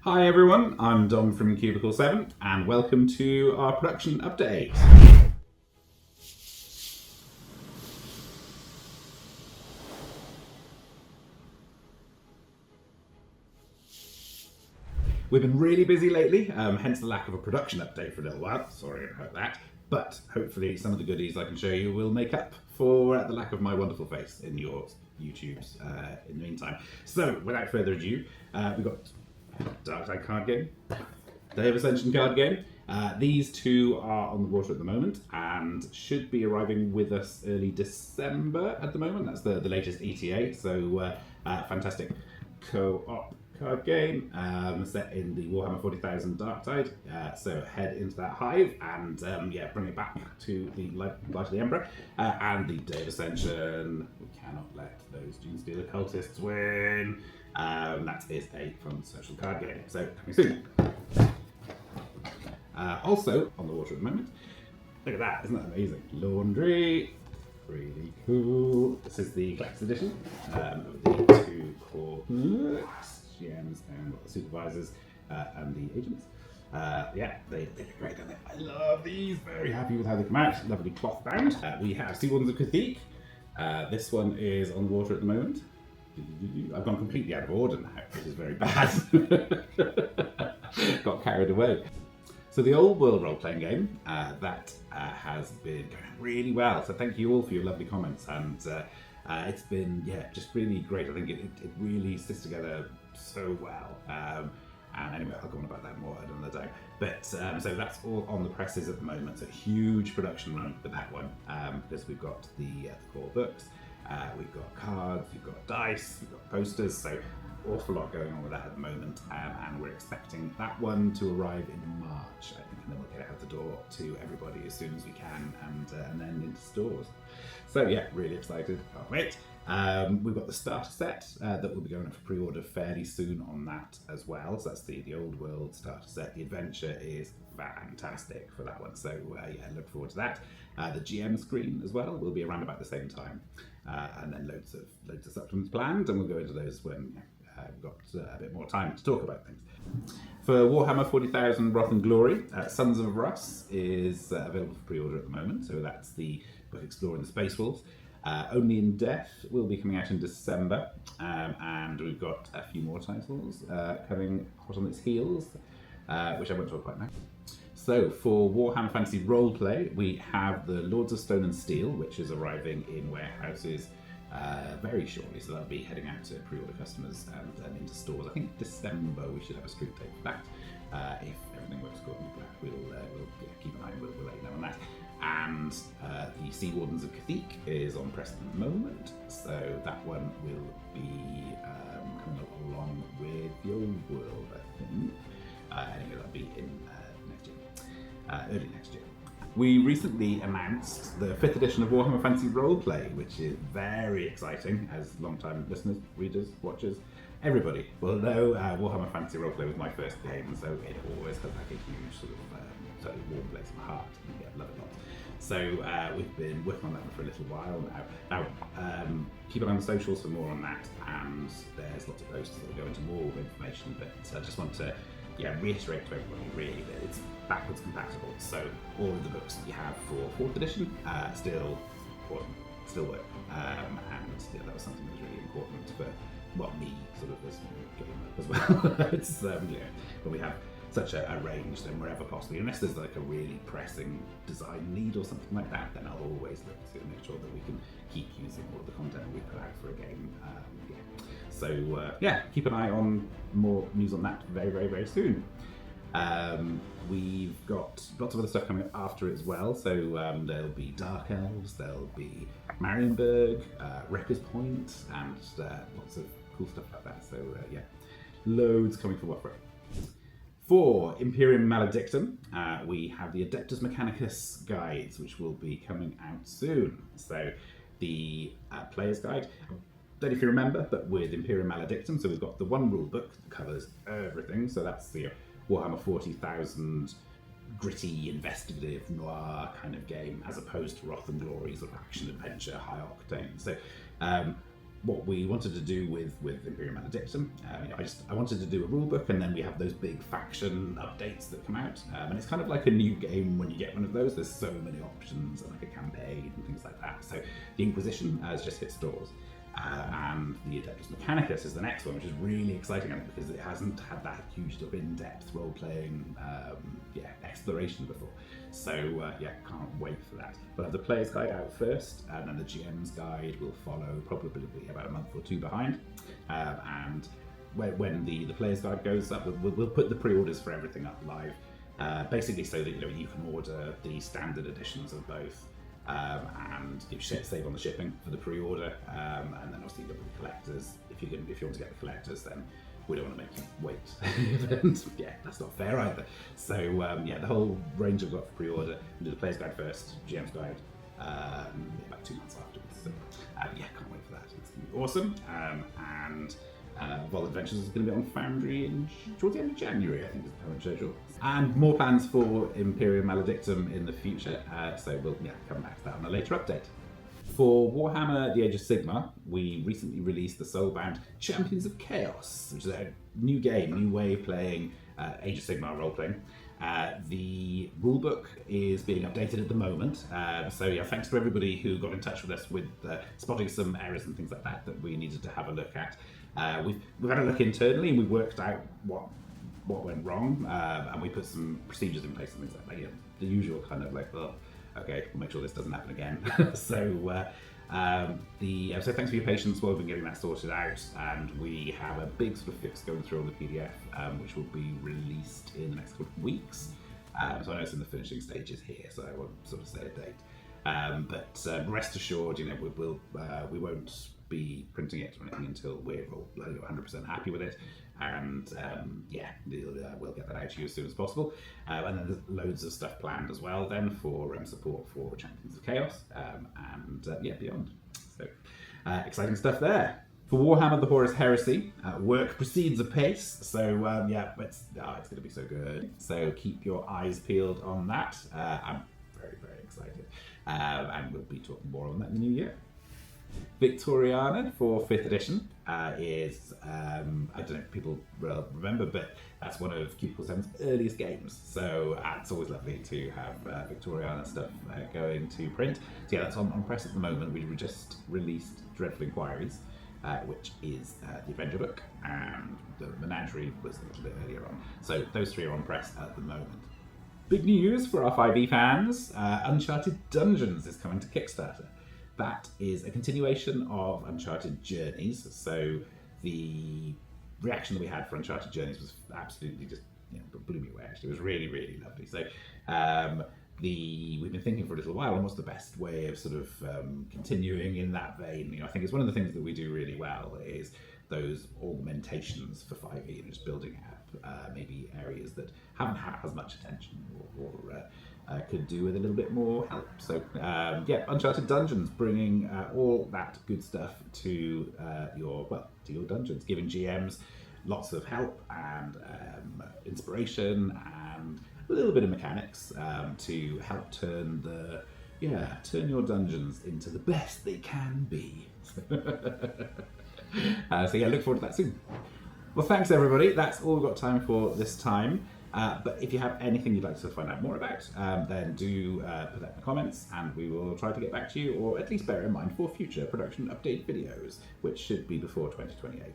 Hi everyone, I'm Dom from Cubicle 7 and welcome to our production update. We've been really busy lately, hence the lack of a production update for a little while. Sorry about that. But hopefully some of the goodies I can show you will make up for the lack of my wonderful face in your YouTubes in the meantime. So, without further ado, we've got Dark Side card game, Day of Ascension card game. These two are on the water at the moment and should be arriving with us early December at the moment. That's the latest ETA, so fantastic co-op card game set in the Warhammer 40,000 Dark Tide. So head into that hive and bring it back to the Light of the Emperor and the Day of Ascension. We cannot let those Genestealer cultists win. That is a fun social card game. So coming soon. Also on the water at the moment. Look at that! Isn't that amazing? Laundry. Really cool. This is the Collector's Edition of the two core books, GMs and the supervisors and the agents. They look great, don't they? I love these. Very happy with how they come out. Lovely cloth bound. We have Sea Wardens of Cathedral. This one is on the water at the moment. I've gone completely out of order now, which is very bad. Got carried away. So the old world role-playing game, that has been going really well. So thank you all for your lovely comments, and it's been just really great. I think it really sits together so well. And anyway, I'll go on about that more another day. But so that's all on the presses at the moment. So huge production run for that one because we've got the core books, we've got cards, we've got dice, we've got posters. So awful lot going on with that at the moment, and we're expecting that one to arrive in March, I think, and then we'll get it out the door to everybody as soon as we can, and then into stores. So yeah, really excited, can't wait. We've got the starter set that will be going up for pre-order fairly soon on that as well. So that's the old world starter set. The adventure is fantastic for that one, so look forward to that. The GM screen as well will be around about the same time, and then loads of supplements planned, and we'll go into those when we've got a bit more time to talk about things. For Warhammer 40,000 Wrath and Glory, Sons of Russ is available for pre-order at the moment, so that's the book exploring the Space Wolves. Only in Death will be coming out in December, and we've got a few more titles coming hot on its heels, which I won't talk about now. So for Warhammer Fantasy Roleplay, we have the Lords of Stone and Steel, which is arriving in warehouses very shortly, so that'll be heading out to pre-order customers and into stores. I think December we should have a street date for that. If everything works according to plan, we'll keep an eye and we'll let you know on that. And the Sea Wardens of Cathedral is on press at the moment, so that one will be coming along with the Old World, I think. Anyway, that'll be in next year, early next year. We recently announced the 5th edition of Warhammer Fantasy Roleplay, which is very exciting, as long-time listeners, readers, watchers, everybody will know. Warhammer Fantasy Roleplay was my first game, so it always has like a huge sort of totally warm place in my heart. I love it lots. So we've been working on that one for a little while now. Now, keep an eye on the socials for more on that, and there's lots of posts that will go into more information, but I just want to reiterate to everybody really that it's backwards compatible. So all of the books that you have for 4th edition still work. And that was something that was really important for me sort of as a gamer as well. It's when we have such a range, then wherever possible, unless there's like a really pressing design need or something like that, then I'll always look to make sure that we can keep using all the content we put out for a game. So keep an eye on more news on that very, very, very soon. We've got lots of other stuff coming up after it as well. So there'll be Dark Elves, there'll be Marienburg, Wrecker's Point, and lots of cool stuff like that. So loads coming from WFRP. For Imperium Maledictum, we have the Adeptus Mechanicus guides, which will be coming out soon. So the player's guide, don't know if you remember, but with Imperium Maledictum, so we've got the one rule book that covers everything. So that's the Warhammer 40,000 gritty, investigative, noir kind of game, as opposed to Wrath and Glory, sort of action adventure, high octane. So what we wanted to do with Imperium Maledictum. I wanted to do a rulebook, and then we have those big faction updates that come out, and it's kind of like a new game when you get one of those. There's so many options and like a campaign and things like that. So the Inquisition has just hit stores. And the Adeptus Mechanicus is the next one, which is really exciting because it hasn't had that huge sort of in-depth role-playing exploration before. So can't wait for that. We'll have the Player's Guide out first, and then the GM's Guide will follow, probably about a month or two behind. And when the Player's Guide goes up, we'll put the pre-orders for everything up live, basically so that you can order the standard editions of both. And save on the shipping for the pre-order, and then obviously you've got the collectors. If you want to get the collectors, then we don't want to make you wait. And that's not fair either. So the whole range I've got for pre-order. We'll do the Player's Guide first, GM's Guide, about 2 months afterwards. So can't wait for that. It's going to be awesome. And Vol Adventures is going to be on Foundry towards the end of January, I think is the current schedule. And more plans for Imperium Maledictum in the future, so we'll come back to that on a later update. For Warhammer The Age of Sigmar, we recently released the Soulbound Champions of Chaos, which is a new game, new way of playing Age of Sigmar role-playing. The rulebook is being updated at the moment, so thanks to everybody who got in touch with us with spotting some errors and things like that we needed to have a look at. We've had a look internally, and we've worked out what went wrong, and we put some procedures in place and things like that. The usual kind of okay, we'll make sure this doesn't happen again. So thanks for your patience while we've been getting that sorted out, and we have a big sort of fix going through on the PDF, which will be released in the next couple of weeks. So I know it's in the finishing stages here, so I won't sort of say a date. But rest assured, we won't be printing it or anything until we're all 100% happy with it, and we'll get that out to you as soon as possible. And then there's loads of stuff planned as well then for support for Champions of Chaos and beyond. So exciting stuff there. For Warhammer the Horus Heresy, work proceeds apace, so it's going to be so good. So keep your eyes peeled on that. I'm very, very excited, and we'll be talking more on that in the new year. Victoriana for 5th edition is, I don't know if people will remember, but that's one of Cubicle 7's earliest games. So it's always lovely to have Victoriana stuff going to print. So that's on press at the moment. We just released Dreadful Inquiries, which is the Avenger book, and the Menagerie was a little bit earlier on. So those 3 are on press at the moment. Big news for our 5e fans, Uncharted Dungeons is coming to Kickstarter. That is a continuation of Uncharted Journeys. So the reaction that we had for Uncharted Journeys was absolutely just blew me away. Actually, it was really, really lovely. So we've been thinking for a little while, and what's the best way of sort of continuing in that vein? I think it's one of the things that we do really well is those augmentations for 5e, and just building up maybe areas that haven't had as much attention or could do with a little bit more help. So Uncharted Dungeons, bringing all that good stuff to your dungeons, giving GMs lots of help and inspiration and a little bit of mechanics to help turn your dungeons into the best they can be. Look forward to that soon. Well, thanks everybody. That's all we've got time for this time. But if you have anything you'd like to find out more about, then do put that in the comments, and we will try to get back to you, or at least bear in mind for future production update videos, which should be before 2028.